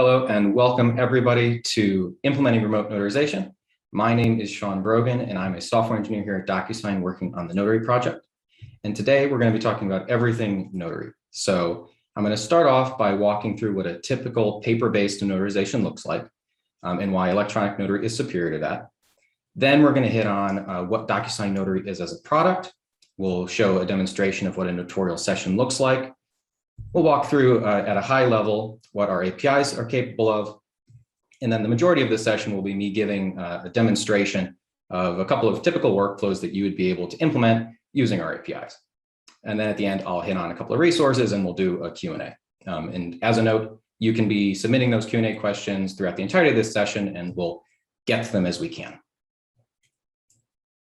Hello and welcome everybody to Implementing Remote Notarization. My name is Sean Brogan and I'm a software engineer here at DocuSign working on the Notary project. And today we're going to be talking about everything Notary. So I'm going to start off by walking through what a typical paper-based notarization looks like and why electronic notary is superior to that. Then we're going to hit on what DocuSign Notary is as a product. We'll show a demonstration of what a notarial session looks like. We'll walk through at a high level what our APIs are capable of. And then the majority of this session will be me giving a demonstration of a couple of typical workflows that you would be able to implement using our APIs. And then at the end, I'll hit on a couple of resources and we'll do a Q&A. And as a note, you can be submitting those Q&A questions throughout the entirety of this session and we'll get to them as we can.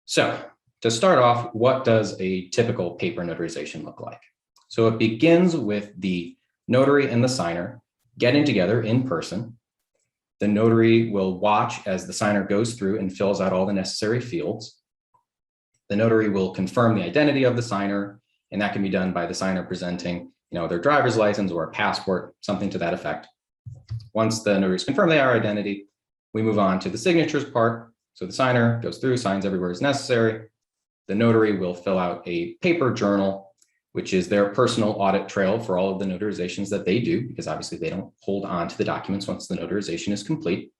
So to start off, what does a typical paper notarization look like? So it begins with the notary and the signer getting together in person. The notary will watch as the signer goes through and fills out all the necessary fields. The notary will confirm the identity of the signer, and that can be done by the signer presenting, their driver's license or a passport, something to that effect. Once the notary's confirmed their identity, we move on to the signatures part. So the signer goes through, signs everywhere as necessary. The notary will fill out a paper journal, which is their personal audit trail for all of the notarizations that they do, because obviously they don't hold on to the documents once the notarization is complete.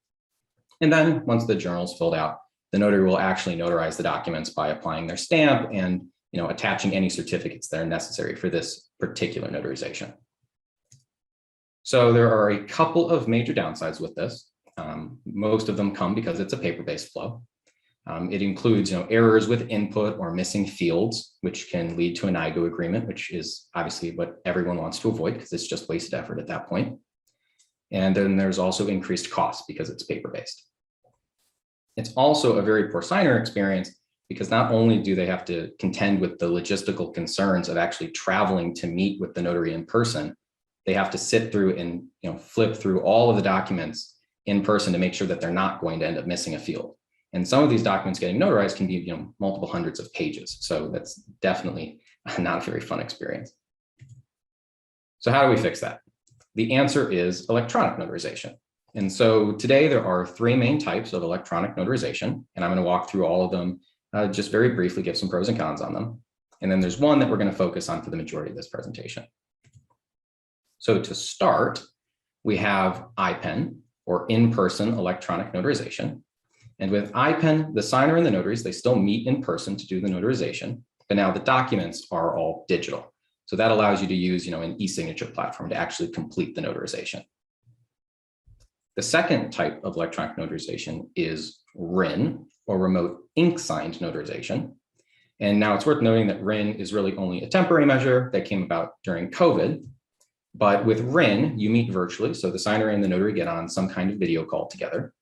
And then once the journal is filled out, the notary will actually notarize the documents by applying their stamp and attaching any certificates that are necessary for this particular notarization. So there are a couple of major downsides with this. Most of them come because it's a paper-based flow. It includes errors with input or missing fields, which can lead to an IGO agreement, which is obviously what everyone wants to avoid because it's just wasted effort at that point. And then there's also increased costs because it's paper-based. It's also a very poor signer experience because not only do they have to contend with the logistical concerns of actually traveling to meet with the notary in person, they have to sit through and flip through all of the documents in person to make sure that they're not going to end up missing a field. And some of these documents getting notarized can be multiple hundreds of pages. So that's definitely not a very fun experience. So how do we fix that? The answer is electronic notarization. And so today there are three main types of electronic notarization, and I'm going to walk through all of them, just very briefly give some pros and cons on them. And then there's one that we're going to focus on for the majority of this presentation. So to start, we have IPEN, or in-person electronic notarization. And with IPEN, the signer and the notaries, they still meet in person to do the notarization, but now the documents are all digital. So that allows you to use, an e-signature platform to actually complete the notarization. The second type of electronic notarization is RIN, or remote ink signed notarization. And now it's worth noting that RIN is really only a temporary measure that came about during COVID. But with RIN, you meet virtually. So the signer and the notary get on some kind of video call together.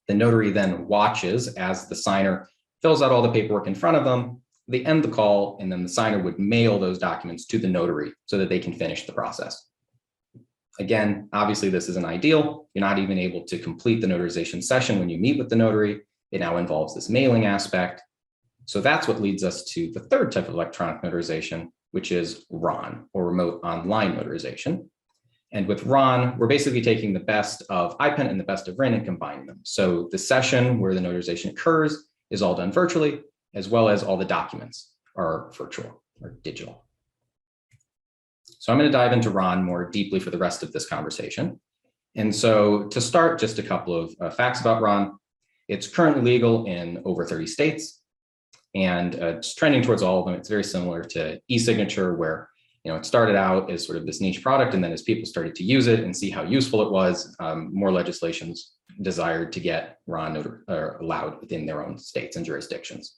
The notary then watches as the signer fills out all the paperwork in front of them. They end the call, and then the signer would mail those documents to the notary so that they can finish the process. Again, obviously, this isn't ideal. You're not even able to complete the notarization session when you meet with the notary. It now involves this mailing aspect. So that's what leads us to the third type of electronic notarization, which is RON, or remote online notarization. And with RON, we're basically taking the best of IPEN and the best of RIN and combining them. So the session where the notarization occurs is all done virtually, as well as all the documents are virtual or digital. So I'm going to dive into RON more deeply for the rest of this conversation. And so to start, just a couple of facts about RON. It's currently legal in over 30 states, and it's trending towards all of them. It's very similar to e-signature, where it started out as sort of this niche product, and then as people started to use it and see how useful it was, more legislations desired to get RON allowed within their own states and jurisdictions.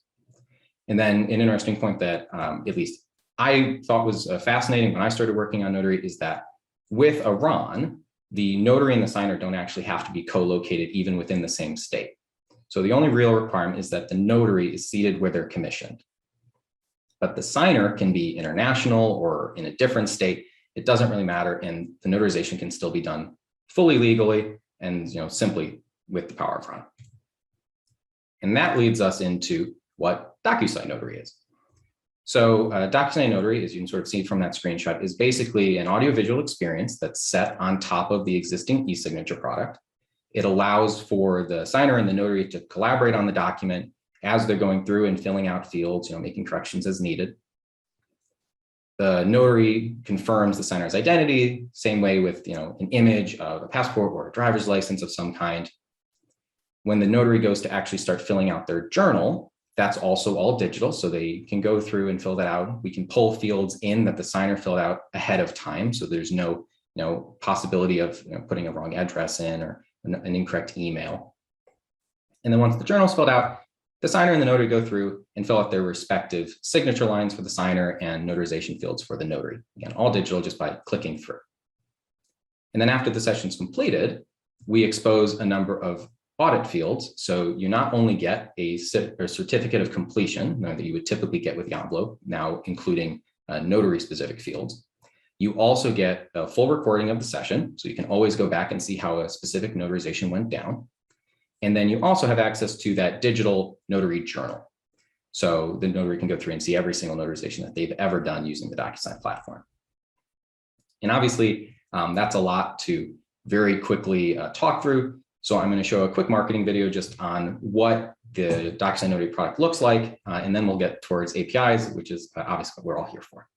And then an interesting point that at least I thought was fascinating when I started working on Notary is that with a RON, the notary and the signer don't actually have to be co-located even within the same state. So the only real requirement is that the notary is seated where they're commissioned. But the signer can be international or in a different state. It doesn't really matter, and the notarization can still be done fully legally and simply with the power of RON. And that leads us into what DocuSign Notary is. So DocuSign Notary, as you can sort of see from that screenshot, is basically an audiovisual experience that's set on top of the existing e-signature product. It allows for the signer and the notary to collaborate on the document as they're going through and filling out fields, making corrections as needed. The notary confirms the signer's identity, same way with an image of a passport or a driver's license of some kind. When the notary goes to actually start filling out their journal, that's also all digital, so they can go through and fill that out. We can pull fields in that the signer filled out ahead of time, so there's no possibility of putting a wrong address in or an incorrect email. And then once the journal is filled out, the signer and the notary go through and fill out their respective signature lines for the signer and notarization fields for the notary. Again, all digital just by clicking through. And then after the session's completed, we expose a number of audit fields. So you not only get a certificate of completion that you would typically get with the envelope, now including notary specific fields. You also get a full recording of the session. So you can always go back and see how a specific notarization went down. And then you also have access to that digital notary journal. So the notary can go through and see every single notarization that they've ever done using the DocuSign platform. And obviously, that's a lot to very quickly talk through. So I'm going to show a quick marketing video just on what the DocuSign Notary product looks like, and then we'll get towards APIs, which is obviously what we're all here for.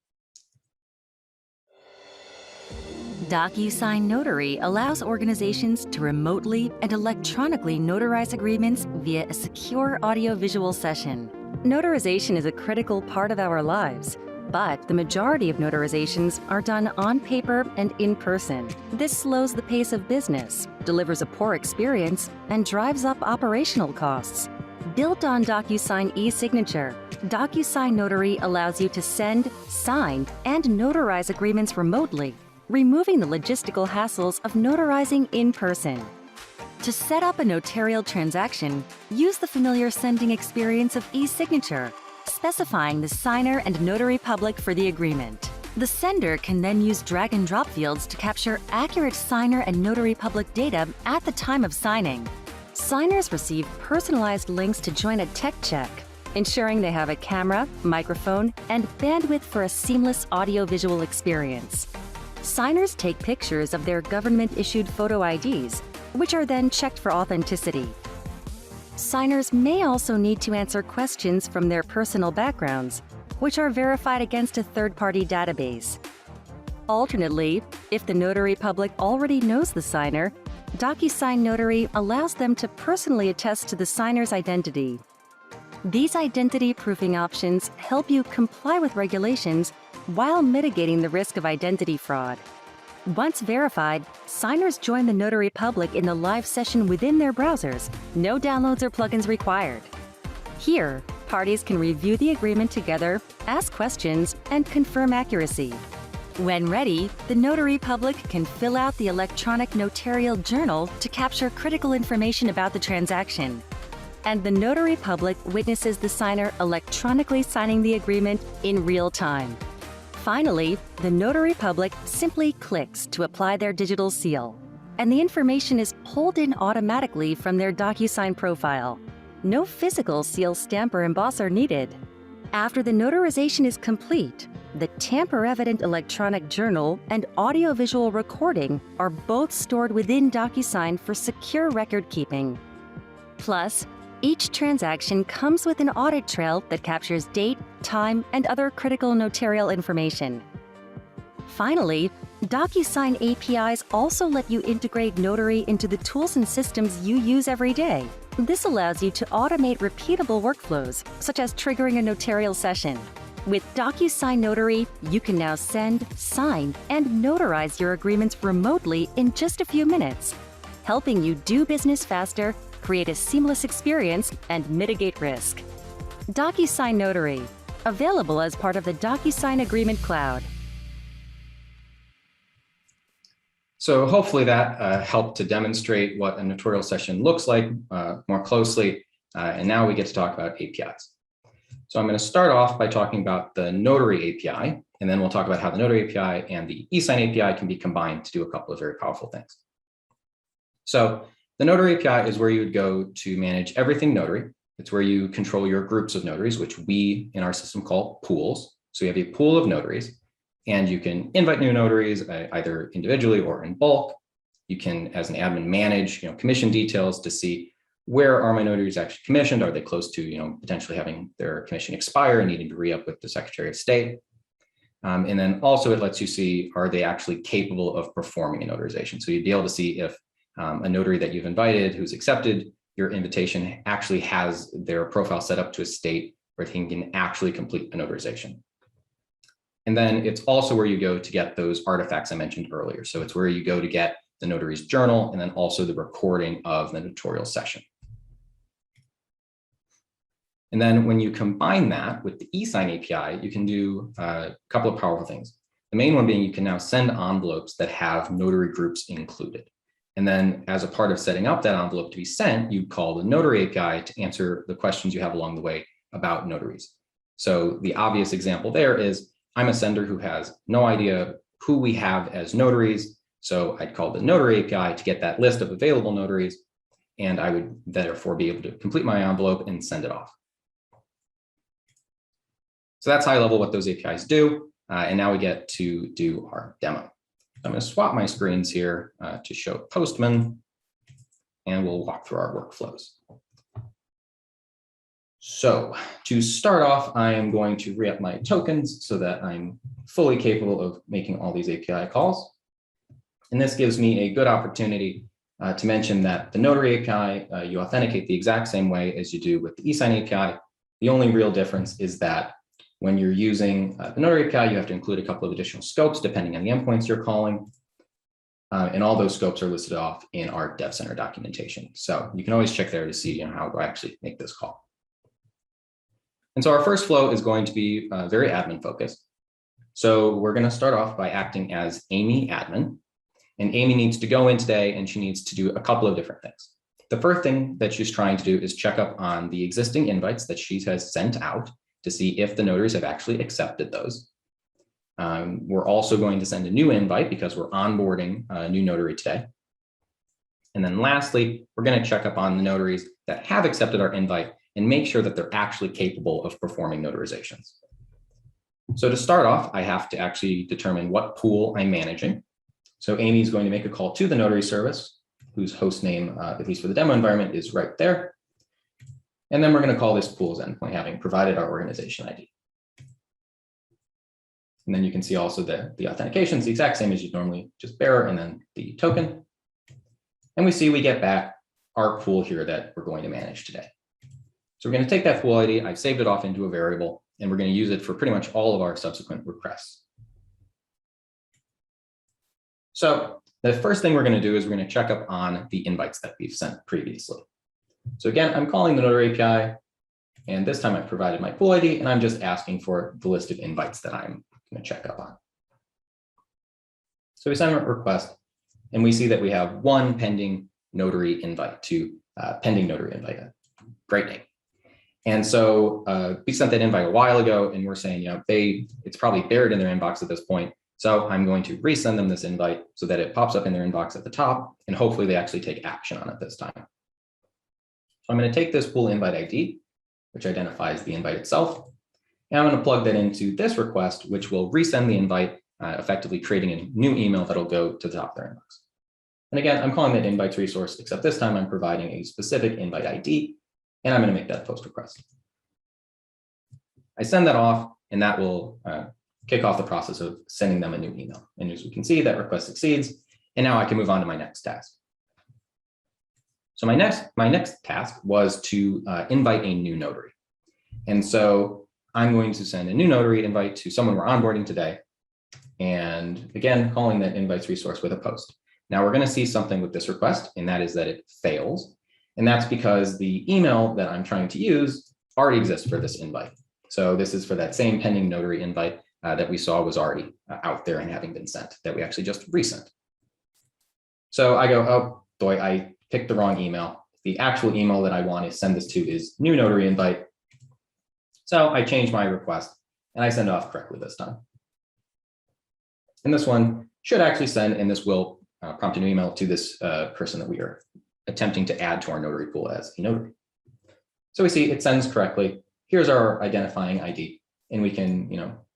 DocuSign Notary allows organizations to remotely and electronically notarize agreements via a secure audiovisual session. Notarization is a critical part of our lives, but the majority of notarizations are done on paper and in person. This slows the pace of business, delivers a poor experience, and drives up operational costs. Built on DocuSign e-signature, DocuSign Notary allows you to send, sign, and notarize agreements remotely, removing the logistical hassles of notarizing in person. To set up a notarial transaction, use the familiar sending experience of e-signature, specifying the signer and notary public for the agreement. The sender can then use drag and drop fields to capture accurate signer and notary public data at the time of signing. Signers receive personalized links to join a tech check, ensuring they have a camera, microphone, and bandwidth for a seamless audiovisual experience. Signers take pictures of their government-issued photo IDs, which are then checked for authenticity. Signers may also need to answer questions from their personal backgrounds, which are verified against a third-party database. Alternately, if the notary public already knows the signer, DocuSign Notary allows them to personally attest to the signer's identity. These identity proofing options help you comply with regulations while mitigating the risk of identity fraud. Once verified, signers join the notary public in the live session within their browsers. No downloads or plugins required. Here, parties can review the agreement together, ask questions, and confirm accuracy. When ready, the notary public can fill out the electronic notarial journal to capture critical information about the transaction. And the notary public witnesses the signer electronically signing the agreement in real time. Finally, the notary public simply clicks to apply their digital seal, and the information is pulled in automatically from their DocuSign profile. No physical seal stamp or emboss are needed. After the notarization is complete, the tamper-evident electronic journal and audiovisual recording are both stored within DocuSign for secure record keeping. Plus, each transaction comes with an audit trail that captures date, time, and other critical notarial information. Finally, DocuSign APIs also let you integrate Notary into the tools and systems you use every day. This allows you to automate repeatable workflows, such as triggering a notarial session. With DocuSign Notary, you can now send, sign, and notarize your agreements remotely in just a few minutes, helping you do business faster, create a seamless experience, and mitigate risk. DocuSign Notary, available as part of the DocuSign Agreement Cloud. So hopefully that helped to demonstrate what a notarial session looks like more closely. And now we get to talk about APIs. So I'm going to start off by talking about the Notary API, and then we'll talk about how the Notary API and the eSign API can be combined to do a couple of very powerful things. So the Notary API is where you would go to manage everything Notary. It's where you control your groups of notaries, which we in our system call pools. So you have a pool of notaries, and you can invite new notaries either individually or in bulk. You can, as an admin, manage commission details to see where are my notaries actually commissioned. Are they close to potentially having their commission expire and needing to re-up with the Secretary of State? And then also it lets you see, are they actually capable of performing a notarization? So you'd be able to see if a notary that you've invited who's accepted your invitation actually has their profile set up to a state where they can actually complete a notarization. And then it's also where you go to get those artifacts I mentioned earlier. So it's where you go to get the notary's journal and then also the recording of the notarial session. And then when you combine that with the eSign API, you can do a couple of powerful things. The main one being you can now send envelopes that have notary groups included. And then as a part of setting up that envelope to be sent, you call the Notary API to answer the questions you have along the way about notaries. So the obvious example there is I'm a sender who has no idea who we have as notaries. So I'd call the Notary API to get that list of available notaries, and I would therefore be able to complete my envelope and send it off. So that's high level what those APIs do. And now we get to do our demo. I'm going to swap my screens here to show Postman, and we'll walk through our workflows. So to start off, I am going to re-up my tokens so that I'm fully capable of making all these API calls. And this gives me a good opportunity to mention that the Notary API, you authenticate the exact same way as you do with the eSign API. The only real difference is that when you're using the Notary API, you have to include a couple of additional scopes depending on the endpoints you're calling. And all those scopes are listed off in our Dev Center documentation. So you can always check there to see how do I actually make this call. And so our first flow is going to be very admin focused. So we're going to start off by acting as Amy admin. And Amy needs to go in today and she needs to do a couple of different things. The first thing that she's trying to do is check up on the existing invites that she has sent out to see if the notaries have actually accepted those. We're also going to send a new invite because we're onboarding a new notary today. And then lastly, we're going to check up on the notaries that have accepted our invite and make sure that they're actually capable of performing notarizations. So to start off, I have to actually determine what pool I'm managing. So Amy is going to make a call to the notary service, whose host name, at least for the demo environment, is right there. And then we're going to call this pool's endpoint, having provided our organization ID. And then you can see also the authentication is the exact same as you'd normally just bearer and then the token. And we see we get back our pool here that we're going to manage today. So we're going to take that pool ID, I've saved it off into a variable, and we're going to use it for pretty much all of our subsequent requests. So the first thing we're going to do is we're going to check up on the invites that we've sent previously. So again, I'm calling the Notary API, and this time I provided my pool ID, and I'm just asking for the list of invites that I'm going to check up on. So we send a request, and we see that we have one pending notary invite to pending notary invite. Great name. And so we sent that invite a while ago, and we're saying, it's probably buried in their inbox at this point. So I'm going to resend them this invite so that it pops up in their inbox at the top, and hopefully they actually take action on it this time. So I'm going to take this pool invite ID, which identifies the invite itself, and I'm going to plug that into this request, which will resend the invite, effectively creating a new email that'll go to the top of their inbox. And again, I'm calling that invites resource, except this time I'm providing a specific invite ID, and I'm going to make that post request. I send that off, and that will kick off the process of sending them a new email. And as we can see, that request succeeds, and now I can move on to my next task. So my next task was to invite a new notary. And so I'm going to send a new notary invite to someone we're onboarding today. And again, calling that invites resource with a post. Now we're going to see something with this request, and that is that it fails. And that's because the email that I'm trying to use already exists for this invite. So this is for that same pending notary invite that we saw was already out there and having been sent, that we actually just resent. So I go, oh boy, I picked the wrong email. The actual email that I want to send this to is new notary invite. So I change my request and I send it off correctly this time. And this one should actually send, and this will prompt a new email to this person that we are attempting to add to our notary pool as a notary. So we see it sends correctly. Here's our identifying ID. And we can,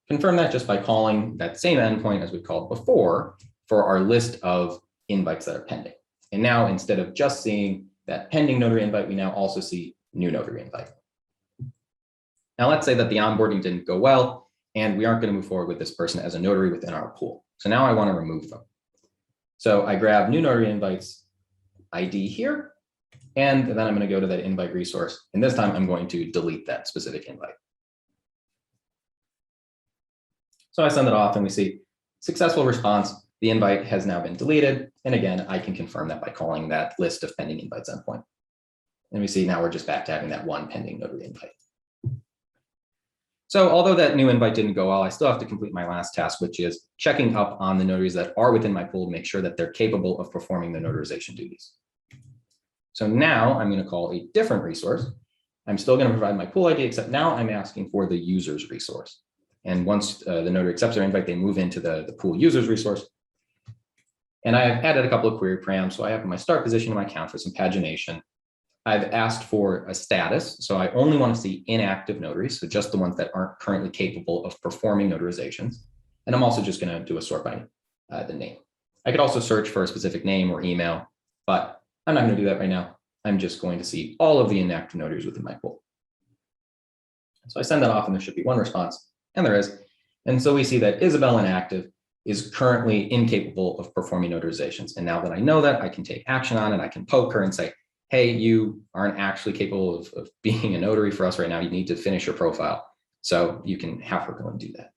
confirm that just by calling that same endpoint as we called before for our list of invites that are pending. And now instead of just seeing that pending notary invite, we now also see new notary invite. Now let's say that the onboarding didn't go well and we aren't going to move forward with this person as a notary within our pool. So now I want to remove them. So I grab new notary invites ID here, and then I'm going to go to that invite resource. And this time I'm going to delete that specific invite. So I send it off and we see successful response. The invite has now been deleted. And again, I can confirm that by calling that list of pending invites endpoint. And we see now we're just back to having that one pending notary invite. So although that new invite didn't go well, I still have to complete my last task, which is checking up on the notaries that are within my pool to make sure that they're capable of performing the notarization duties. So now I'm going to call a different resource. I'm still going to provide my pool ID, except now I'm asking for the users resource. And once the notary accepts their invite, they move into the pool users resource. And I have added a couple of query params. So I have my start position in my account for some pagination. I've asked for a status. So I only want to see inactive notaries, so just the ones that aren't currently capable of performing notarizations. And I'm also just going to do a sort by the name. I could also search for a specific name or email, but I'm not going to do that right now. I'm just going to see all of the inactive notaries within my pool. So I send that off and there should be one response, and there is. And so we see that Isabel inactive is currently incapable of performing notarizations. And now that I know that, I can take action on it. I can poke her and say, hey, you aren't actually capable of being a notary for us right now. You need to finish your profile. So you can have her go and do that.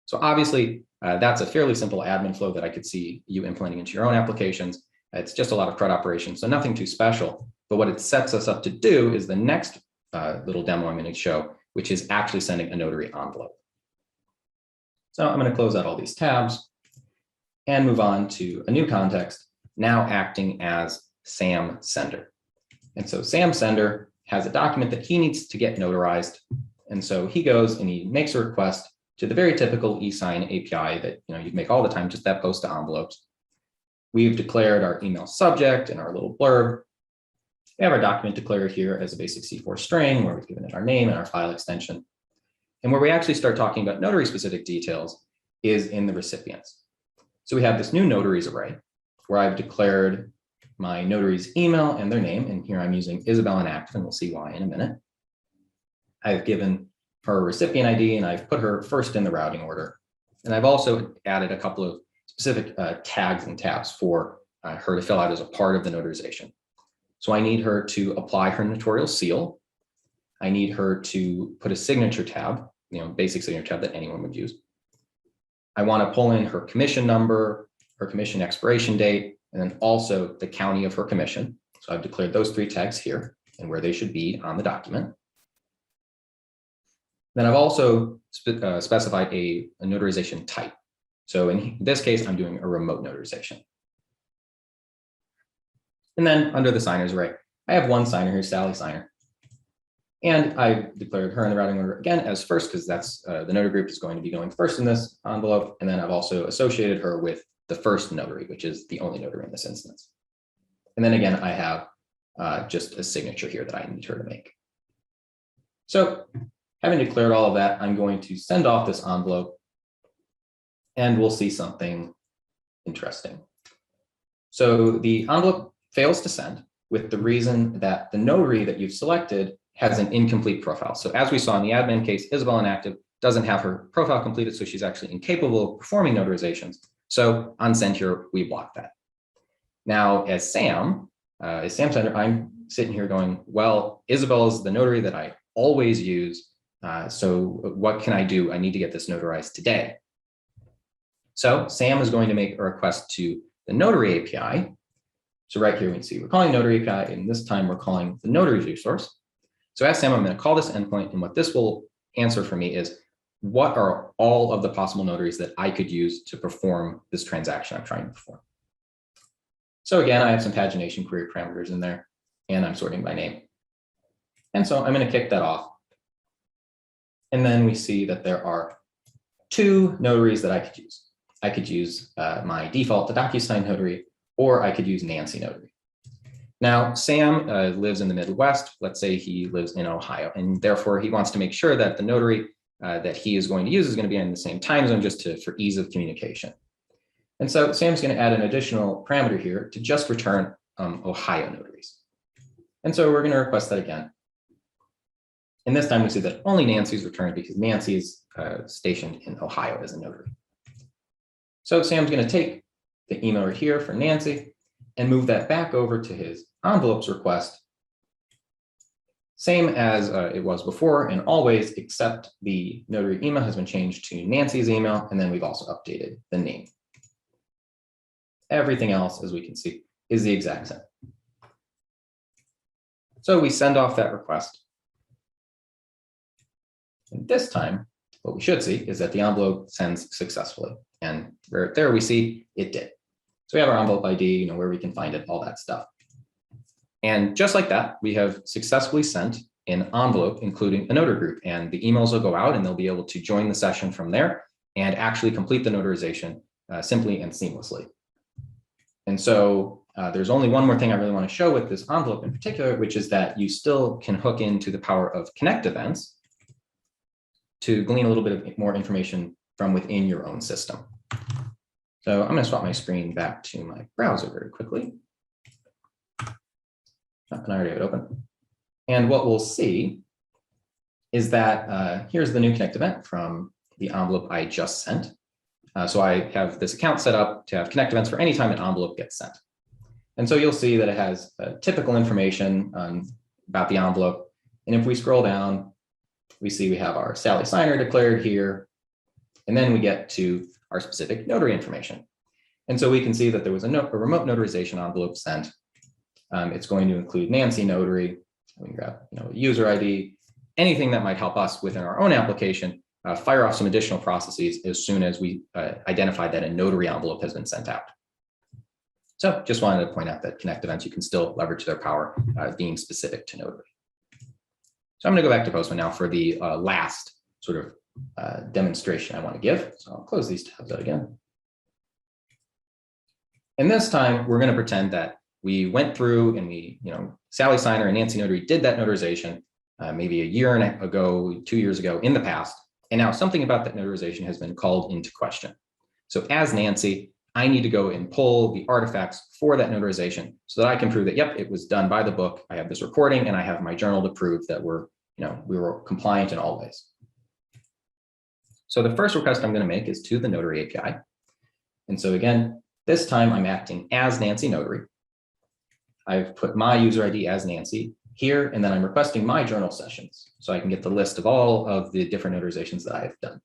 So obviously, that's a fairly simple admin flow that I could see you implementing into your own applications. It's just a lot of CRUD operations, so nothing too special. But what it sets us up to do is the next little demo I'm going to show, which is actually sending a notary envelope. So I'm going to close out all these tabs and move on to a new context, now acting as Sam Sender. And so Sam Sender has a document that he needs to get notarized. And so he goes and he makes a request to the very typical eSign API that you make all the time, just that post to envelopes. We've declared our email subject and our little blurb. We have our document declared here as a basic C4 string where we've given it our name and our file extension. And where we actually start talking about notary specific details is in the recipients. So we have this new notaries array where I've declared my notary's email and their name. And here I'm using Isabel inactive, and we'll see why in a minute. I've given her recipient ID and I've put her first in the routing order. And I've also added a couple of specific tags and tabs for her to fill out as a part of the notarization. So I need her to apply her notarial seal. I need her to put a signature tab, basic signature tab that anyone would use. I want to pull in her commission number, her commission expiration date, and then also the county of her commission. So I've declared those three tags here and where they should be on the document. Then I've also specified a notarization type. So in this case, I'm doing a remote notarization. And then under the signers array, I have one signer here, Sally Signer. And I declared her in the routing order again as first, because that's the notary group is going to be going first in this envelope. And then I've also associated her with the first notary, which is the only notary in this instance. And then again, I have just a signature here that I need her to make. So having declared all of that, I'm going to send off this envelope and we'll see something interesting. So the envelope fails to send with the reason that the notary that you've selected has an incomplete profile. So as we saw in the admin case, Isabel inactive doesn't have her profile completed, so she's actually incapable of performing notarizations. So on send here, we block that. Now, as Sam Sender, I'm sitting here going, well, Isabel is the notary that I always use. So what can I do? I need to get this notarized today. So Sam is going to make a request to the Notary API. So right here, we can see we're calling Notary API, and this time we're calling the Notary resource. So as Sam, I'm going to call this endpoint, and what this will answer for me is, what are all of the possible notaries that I could use to perform this transaction I'm trying to perform? So again, I have some pagination query parameters in there, and I'm sorting by name. And so I'm going to kick that off. And then we see that there are two notaries that I could use. I could use my default, the DocuSign Notary, or I could use Nancy Notary. Now, Sam lives in the Midwest. Let's say he lives in Ohio, and therefore he wants to make sure that the notary that he is going to use is going to be in the same time zone just for ease of communication. And so Sam's going to add an additional parameter here to just return Ohio notaries. And so we're going to request that again. And this time we see that only Nancy's returned because Nancy's stationed in Ohio as a notary. So Sam's going to take the email right here for Nancy and move that back over to his envelopes request, same as it was before and always, except the notary email has been changed to Nancy's email, and then we've also updated the name. Everything else, as we can see, is the exact same. So we send off that request. And this time, what we should see is that the envelope sends successfully. And right there we see it did. So we have our envelope ID, where we can find it, all that stuff. And just like that, we have successfully sent an envelope, including a notary group. And the emails will go out and they'll be able to join the session from there and actually complete the notarization simply and seamlessly. And so there's only one more thing I really want to show with this envelope in particular, which is that you still can hook into the power of Connect events to glean a little bit of more information from within your own system. So I'm going to swap my screen back to my browser very quickly. And I already have it open. And what we'll see is that here's the new Connect event from the envelope I just sent. So I have this account set up to have Connect events for any time an envelope gets sent. And so you'll see that it has typical information about the envelope. And if we scroll down, we see we have our Sally signer declared here. And then we get to our specific notary information. And so we can see that there was a remote notarization envelope sent. It's going to include Nancy Notary. We can grab user ID, anything that might help us within our own application, fire off some additional processes as soon as we identify that a notary envelope has been sent out. So just wanted to point out that Connect events, you can still leverage their power being specific to notary. So I'm going to go back to Postman now for the last sort of demonstration I want to give. So I'll close these tabs out again. And this time we're going to pretend that we went through and we, Sally Signer and Nancy Notary did that notarization maybe a year ago, 2 years ago in the past. And now something about that notarization has been called into question. So as Nancy, I need to go and pull the artifacts for that notarization so that I can prove that, yep, it was done by the book. I have this recording and I have my journal to prove that we were compliant in all ways. So the first request I'm going to make is to the Notary API. And so again, this time I'm acting as Nancy Notary. I've put my user ID as Nancy here, and then I'm requesting my journal sessions so I can get the list of all of the different notarizations that I have done.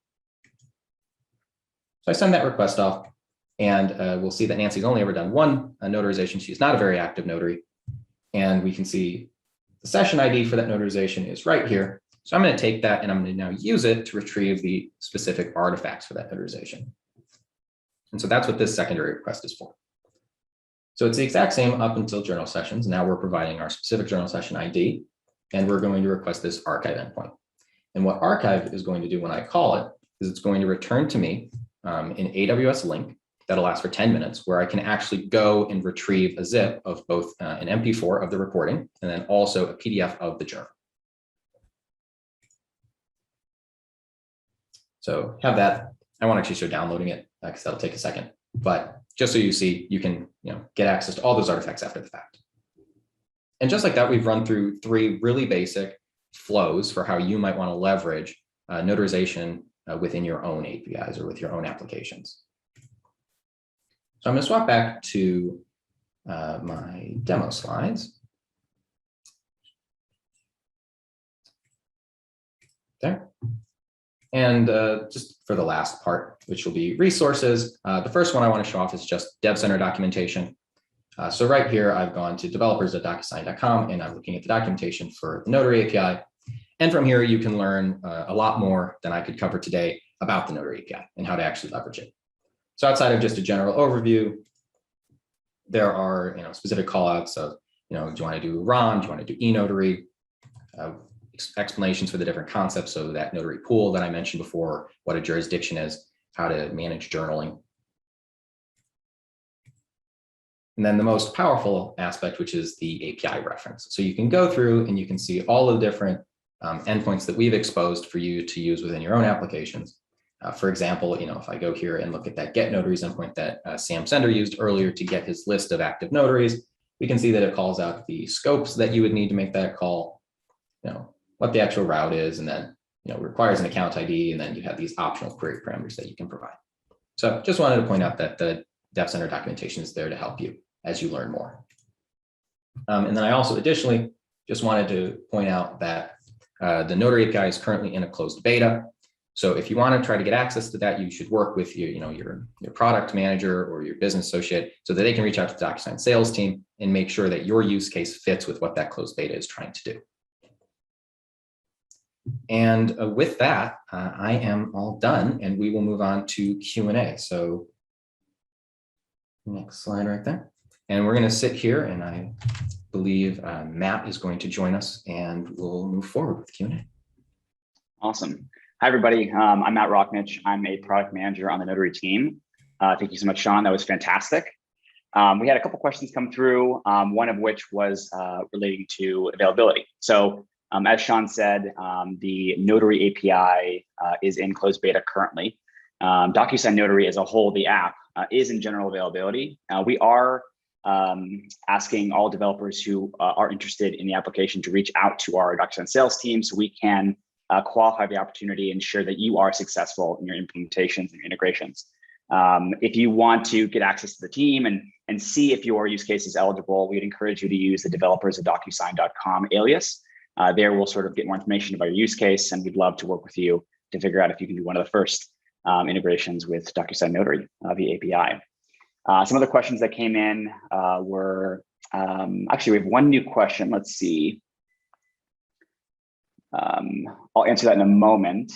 So I send that request off, and we'll see that Nancy's only ever done one notarization. She's not a very active notary. And we can see the session ID for that notarization is right here. So I'm going to take that and I'm going to now use it to retrieve the specific artifacts for that notarization. And so that's what this secondary request is for. So it's the exact same up until journal sessions. Now we're providing our specific journal session ID, and we're going to request this archive endpoint. And what archive is going to do when I call it is it's going to return to me an AWS link that'll last for 10 minutes, where I can actually go and retrieve a zip of both an MP4 of the recording and then also a PDF of the journal. So have that. I won't actually show downloading it because that'll take a second, but just so you see, you can get access to all those artifacts after the fact. And just like that, we've run through 3 really basic flows for how you might want to leverage notarization within your own APIs or with your own applications. So I'm going to swap back to my demo slides. There. And just for the last part, which will be resources, the first one I want to show off is just Dev Center documentation. So right here, I've gone to developers.docusign.com and I'm looking at the documentation for the Notary API. And from here, you can learn a lot more than I could cover today about the Notary API and how to actually leverage it. So outside of just a general overview, there are specific callouts of, do you want to do ROM? Do you want to do eNotary? Explanations for the different concepts. So that notary pool that I mentioned before, what a jurisdiction is, how to manage journaling. And then the most powerful aspect, which is the API reference. So you can go through and you can see all of the different endpoints that we've exposed for you to use within your own applications. For example, if I go here and look at that get notaries endpoint that Sam Sender used earlier to get his list of active notaries, we can see that it calls out the scopes that you would need to make that call, what the actual route is, and then requires an account ID, and then you have these optional query parameters that you can provide. So just wanted to point out that the Dev Center documentation is there to help you as you learn more. And then I also additionally just wanted to point out that the Notary API is currently in a closed beta. So if you want to try to get access to that, you should work with your product manager or your business associate so that they can reach out to the DocuSign sales team and make sure that your use case fits with what that closed beta is trying to do. And with that, I am all done, and we will move on to Q&A. So next slide right there. And we're going to sit here, and I believe Matt is going to join us, and we'll move forward with Q&A. Awesome. Hi, everybody. I'm Matt Rocknich. I'm a product manager on the Notary team. Thank you so much, Sean. That was fantastic. We had a couple questions come through, one of which was relating to availability. So as Sean said, the Notary API is in closed beta currently. DocuSign Notary as a whole, the app, is in general availability. We are asking all developers who are interested in the application to reach out to our DocuSign sales team so we can qualify the opportunity and ensure that you are successful in your implementations and your integrations. If you want to get access to the team and see if your use case is eligible, we'd encourage you to use the developers@docusign.com alias. There we'll sort of get more information about your use case, and we'd love to work with you to figure out if you can do one of the first integrations with DocuSign Notary via API. Some other questions that came in were, actually we have one new question. Let's see. I'll answer that in a moment.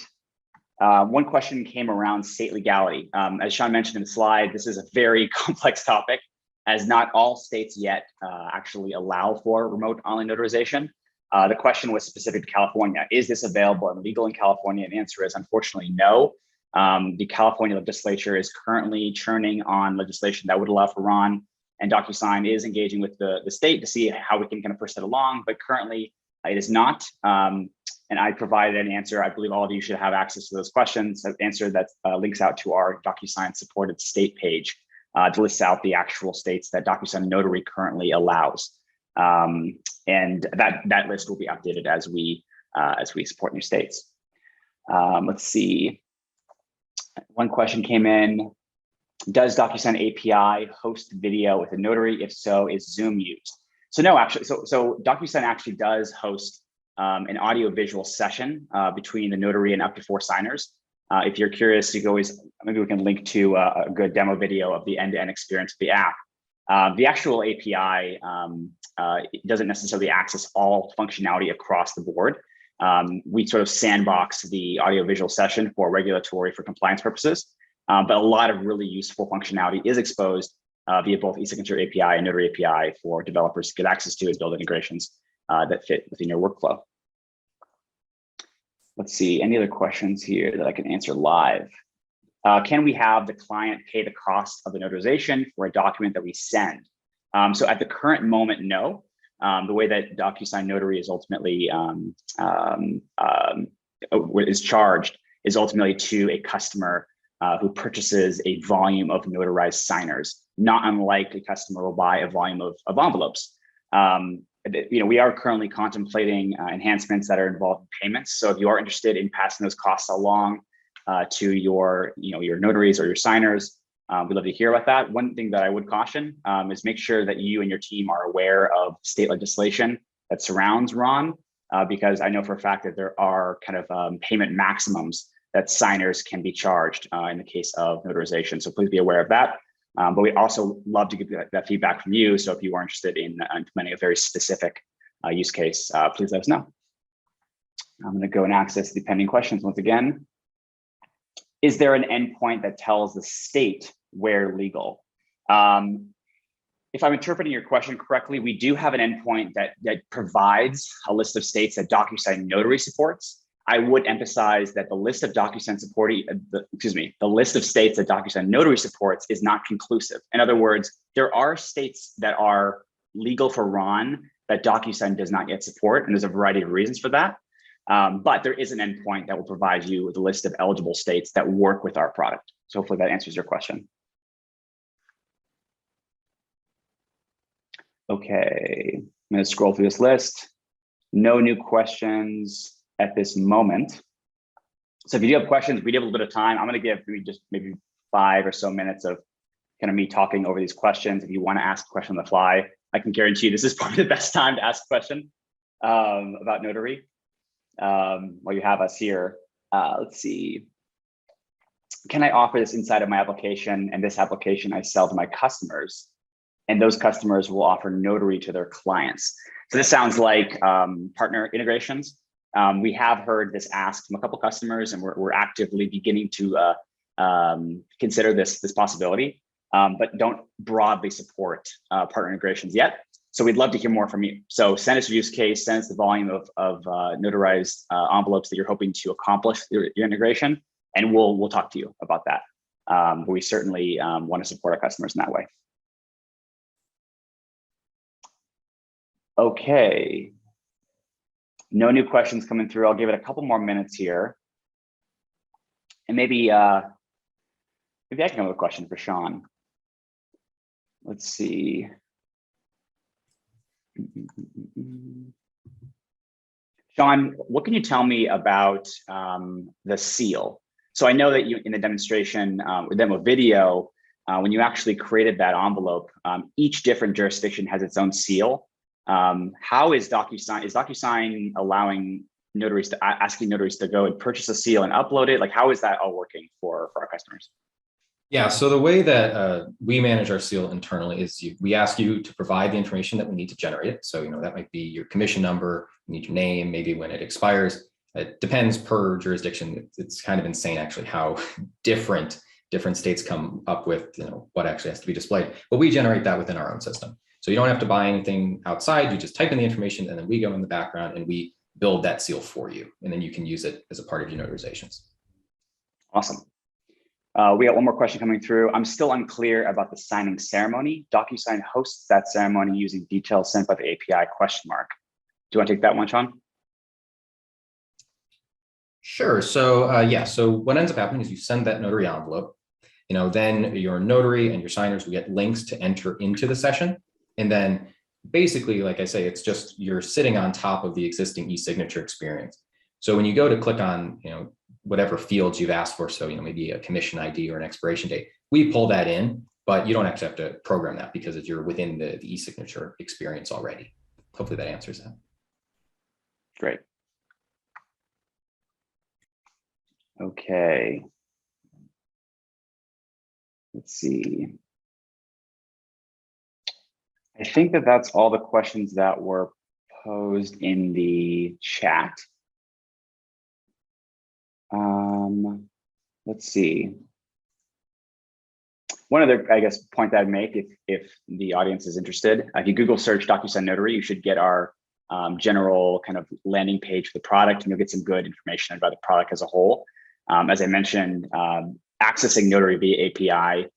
One question came around state legality. As Sean mentioned in the slide, this is a very complex topic, as not all states yet actually allow for remote online notarization. The question was specific to California. Is this available and legal in California? And the answer is unfortunately no. The California legislature is currently churning on legislation that would allow for RON, and DocuSign is engaging with the state to see how we can kind of push that along, but currently it is not. And I provided an answer. I believe all of you should have access to those questions. An answer that links out to our DocuSign supported state page to list out the actual states that DocuSign Notary currently allows. And that list will be updated as we support new states. Let's see. One question came in. Does DocuSign API host video with a notary? If so, is Zoom used? So no, actually, so DocuSign actually does host an audio visual session between the notary and up to 4 signers. If you're curious, you can always, maybe we can link to a good demo video of the end-to-end experience of the app. The actual API doesn't necessarily access all functionality across the board. We sort of sandbox the audio visual session for regulatory, for compliance purposes, but a lot of really useful functionality is exposed via both e-signature API and Notary API for developers to get access to and build integrations that fit within your workflow. Let's see, any other questions here that I can answer live? Can we have the client pay the cost of the notarization for a document that we send? So at the current moment, no. The way that DocuSign Notary is ultimately is charged is ultimately to a customer who purchases a volume of notarized signers, not unlike a customer will buy a volume of envelopes. We are currently contemplating enhancements that are involved in payments. So if you are interested in passing those costs along to your notaries or your signers, we'd love to hear about that. One thing that I would caution is make sure that you and your team are aware of state legislation that surrounds RON, because I know for a fact that there are kind of payment maximums that signers can be charged in the case of notarization. So please be aware of that. But we also love to get that feedback from you. So if you are interested in implementing a very specific use case, please let us know. I'm going to go and access the pending questions once again. Is there an endpoint that tells the state where legal? If I'm interpreting your question correctly, we do have an endpoint that provides a list of states that DocuSign Notary supports. I would emphasize that the list of DocuSign the list of states that DocuSign Notary supports is not conclusive. In other words, there are states that are legal for Ron that DocuSign does not yet support, and there's a variety of reasons for that. But there is an endpoint that will provide you with a list of eligible states that work with our product. So hopefully that answers your question. Okay, I'm going to scroll through this list. No new questions at this moment. So if you do have questions, we do have a little bit of time. I'm going to give maybe 5 or so minutes of kind of me talking over these questions. If you want to ask a question on the fly, I can guarantee you this is probably the best time to ask a question about Notary while you have us here. Let's see. Can I offer this inside of my application, and this application I sell to my customers, and those customers will offer Notary to their clients? So this sounds like partner integrations. We have heard this asked from a couple customers, and we're actively beginning to consider this possibility, but don't broadly support partner integrations yet. So we'd love to hear more from you. So send us your use case, send us the volume of notarized envelopes that you're hoping to accomplish your integration, and we'll talk to you about that. But we certainly want to support our customers in that way. Okay. No new questions coming through. I'll give it a couple more minutes here. And maybe I can have a question for Sean. Let's see. Sean, what can you tell me about the seal? So I know that you, in the demonstration, demo video, when you actually created that envelope, each different jurisdiction has its own seal. How is DocuSign allowing notaries to asking notaries to go and purchase a seal and upload it? Like, how is that all working for our customers? Yeah, so the way that we manage our seal internally is we ask you to provide the information that we need to generate it. So, that might be your commission number, you need your name, maybe when it expires. It depends per jurisdiction. It's kind of insane actually how different states come up with what actually has to be displayed. But we generate that within our own system. So you don't have to buy anything outside. You just type in the information, and then we go in the background and we build that seal for you. And then you can use it as a part of your notarizations. Awesome. We got one more question coming through. I'm still unclear about the signing ceremony. DocuSign hosts that ceremony using details sent by the API ? Do you want to take that one, Sean? Sure. So yeah, so what ends up happening is you send that notary envelope, then your notary and your signers will get links to enter into the session. And then basically, like I say, it's just you're sitting on top of the existing e-signature experience. So when you go to click on, whatever fields you've asked for, so, maybe a commission ID or an expiration date, we pull that in, but you don't actually have to program that because you're within the e-signature experience already. Hopefully that answers that. Great. Okay. Let's see. I think that's all the questions that were posed in the chat. Let's see. One other, point that I'd make, if the audience is interested, if you Google search DocuSign Notary, you should get our general kind of landing page for the product, and you'll get some good information about the product as a whole. As I mentioned, accessing Notary via API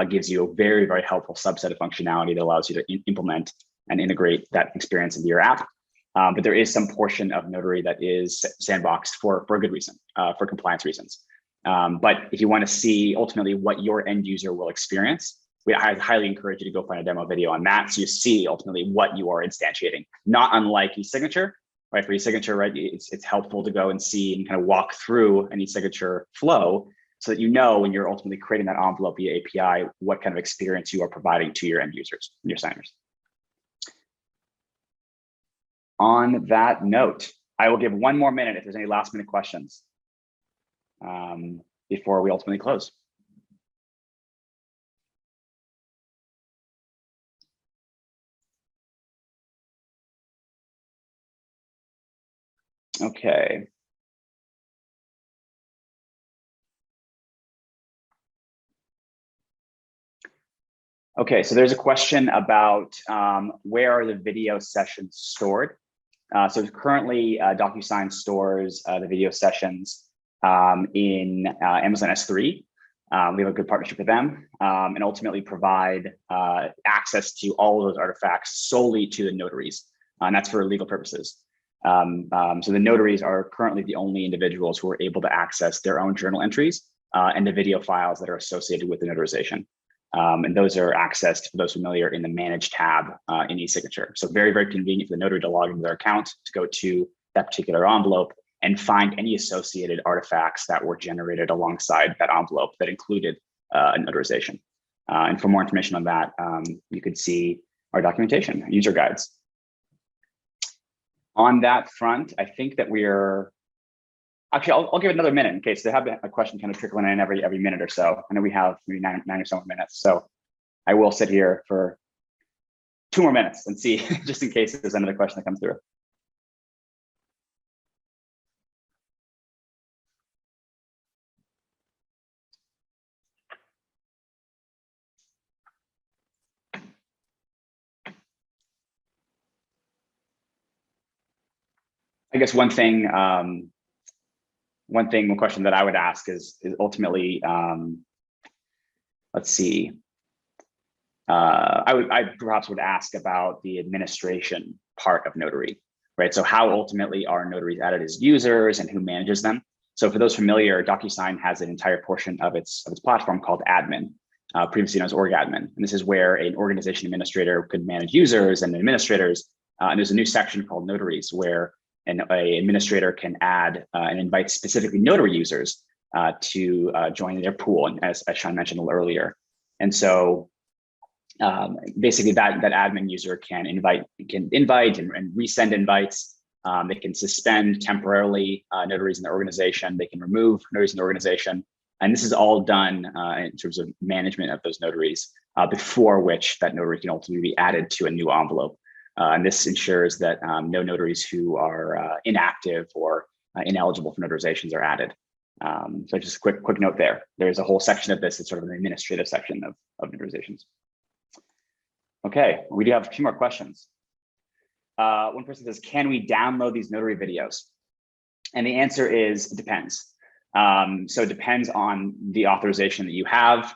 gives you a very, very helpful subset of functionality that allows you to implement and integrate that experience into your app. But there is some portion of Notary that is sandboxed for a good reason, for compliance reasons. But if you want to see ultimately what your end user will experience, I highly encourage you to go find a demo video on that, so you see ultimately what you are instantiating. Not unlike e-signature, right? For e-signature, right, it's helpful to go and see and kind of walk through an e-signature flow, so that when you're ultimately creating that envelope via API, what kind of experience you are providing to your end users and your signers. On that note, I will give one more minute if there's any last minute questions before we ultimately close. Okay. Okay, so there's a question about where are the video sessions stored? So currently, DocuSign stores the video sessions in Amazon S3. We have a good partnership with them, and ultimately provide access to all of those artifacts solely to the notaries, and that's for legal purposes. So the notaries are currently the only individuals who are able to access their own journal entries and the video files that are associated with the notarization. And those are accessed, for those familiar, in the Manage tab in eSignature. So very, very convenient for the notary to log into their account to go to that particular envelope and find any associated artifacts that were generated alongside that envelope that included a notarization. And for more information on that, you could see our documentation, user guides. On that front, I think that we're, actually, I'll give it another minute in case they have a question kind of trickling in every minute or so. I know we have maybe nine or so minutes. So I will sit here for 2 more minutes and see, just in case there's another question that comes through. I guess one question that I would ask is ultimately, let's see. I perhaps would ask about the administration part of Notary, right? So how ultimately are notaries added as users and who manages them? So for those familiar, DocuSign has an entire portion of its platform called admin, previously known as org admin. And this is where an organization administrator could manage users and administrators. And there's a new section called notaries where an administrator can add and invite specifically notary users to join their pool, and as Sean mentioned a little earlier. And so basically that admin user can invite and resend invites. They can suspend temporarily notaries in the organization. They can remove notaries in the organization. And this is all done in terms of management of those notaries before which that notary can ultimately be added to a new envelope. And this ensures that no notaries who are inactive or ineligible for notarizations are added. So just a quick note there. There's a whole section of this. It's sort of an administrative section of notarizations. Okay, we do have a few more questions. One person says, can we download these notary videos? And the answer is, it depends. So it depends on the authorization that you have.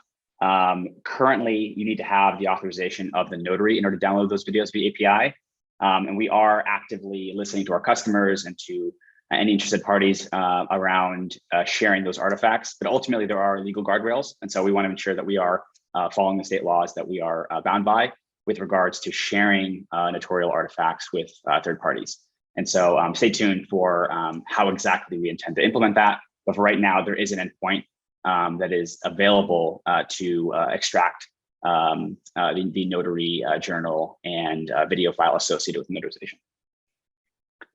Currently, you need to have the authorization of the notary in order to download those videos via API. And we are actively listening to our customers and to any interested parties around sharing those artifacts. But ultimately, there are legal guardrails. And so we want to ensure that we are following the state laws that we are bound by with regards to sharing notarial artifacts with third parties. And so stay tuned for how exactly we intend to implement that. But for right now, there is an endpoint that is available to extract the notary journal and video file associated with notarization.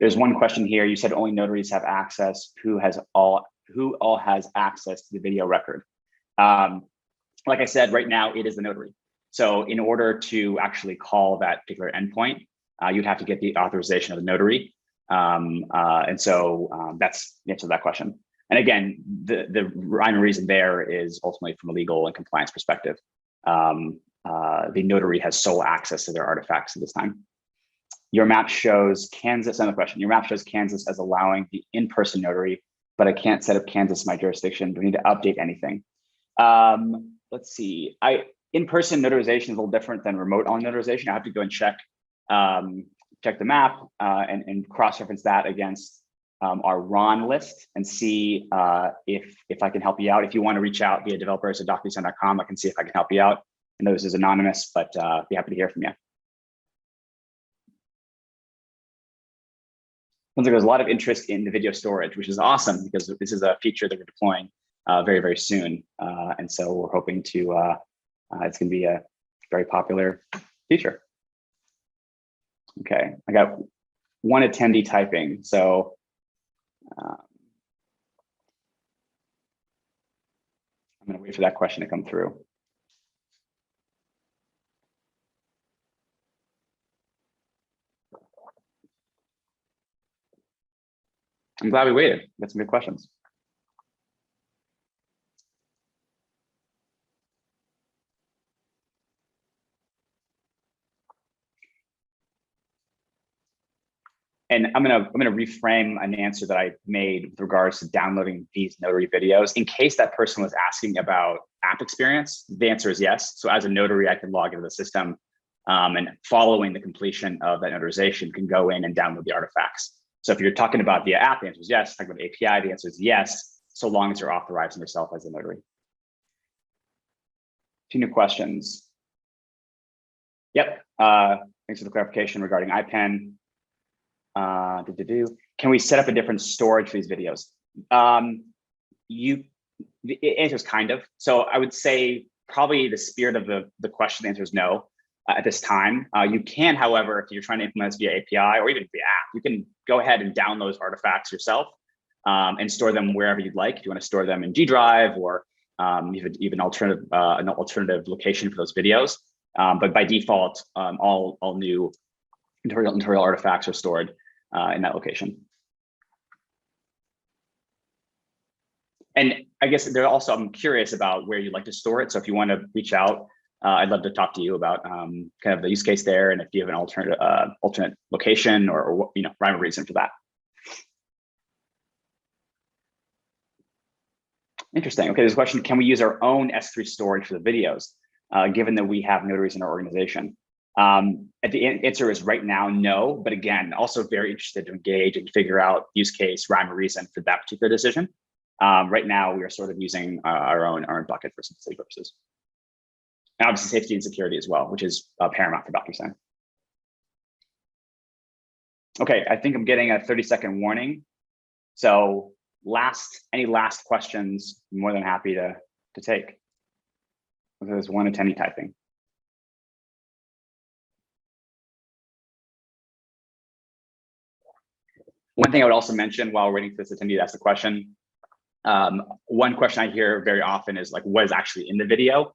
There's one question here. You said only notaries have access. Who all has access to the video record? Like I said, right now it is the notary. So in order to actually call that particular endpoint, you'd have to get the authorization of the notary. And so that's the answer to that question. And again, the rhyme and reason there is ultimately from a legal and compliance perspective. The notary has sole access to their artifacts at this time. Your map shows Kansas, another question. Your map shows Kansas as allowing the in-person notary, but I can't set up Kansas in my jurisdiction. Do we need to update anything? Let's see. In-person notarization is a little different than remote on notarization. I have to go and check the map and cross-reference that against our RON list and see if I can help you out. If you want to reach out via developers@docusign.com, I can see if I can help you out. I know this is anonymous, but be happy to hear from you. Sounds like there's a lot of interest in the video storage, which is awesome because this is a feature that we're deploying very, very soon. And so we're hoping to, it's going to be a very popular feature. Okay, I got one attendee typing. So I'm going to wait for that question to come through. I'm glad we waited. Got some good questions. And I'm gonna reframe an answer that I made with regards to downloading these notary videos. In case that person was asking about app experience, the answer is yes. So as a notary, I can log into the system, and following the completion of that notarization, can go in and download the artifacts. So if you're talking about via app, the answer is yes. Talking about API, the answer is yes, so long as you're authorizing yourself as a notary. 2 new questions. Yep. Thanks for the clarification regarding IPEN. Can we set up a different storage for these videos? The answer is kind of. So I would say probably the spirit of the question, the answer is no at this time. You can, however, if you're trying to implement this via API or even via app, you can go ahead and download those artifacts yourself and store them wherever you'd like. If you want to store them in G Drive or even an alternative location for those videos. But by default, all new notarial artifacts are stored in that location. And I guess I'm curious about where you'd like to store it. So if you want to reach out, I'd love to talk to you about kind of the use case there, and if you have an alternate location or rhyme or reason for that. Interesting. Okay, there's a question: can we use our own S3 storage for the videos, given that we have notaries in our organization? The answer is right now, no. But again, also very interested to engage and figure out use case, rhyme or reason for that particular decision. Right now, we are sort of using our own bucket for simplicity purposes. And obviously safety and security as well, which is paramount for DocuSign. Okay, I think I'm getting a 30-second warning. So any last questions, I'm more than happy to take. There's one attendee typing. One thing I would also mention while we're waiting for this attendee to ask the question, one question I hear very often is like, what is actually in the video?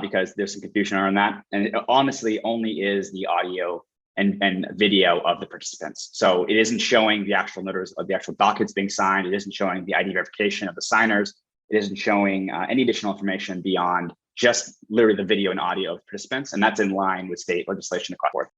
Because there's some confusion around that. And it honestly only is the audio and video of the participants. So it isn't showing the actual notaries of the actual documents being signed. It isn't showing the ID verification of the signers. It isn't showing any additional information beyond just literally the video and audio of participants. And that's in line with state legislation across the board.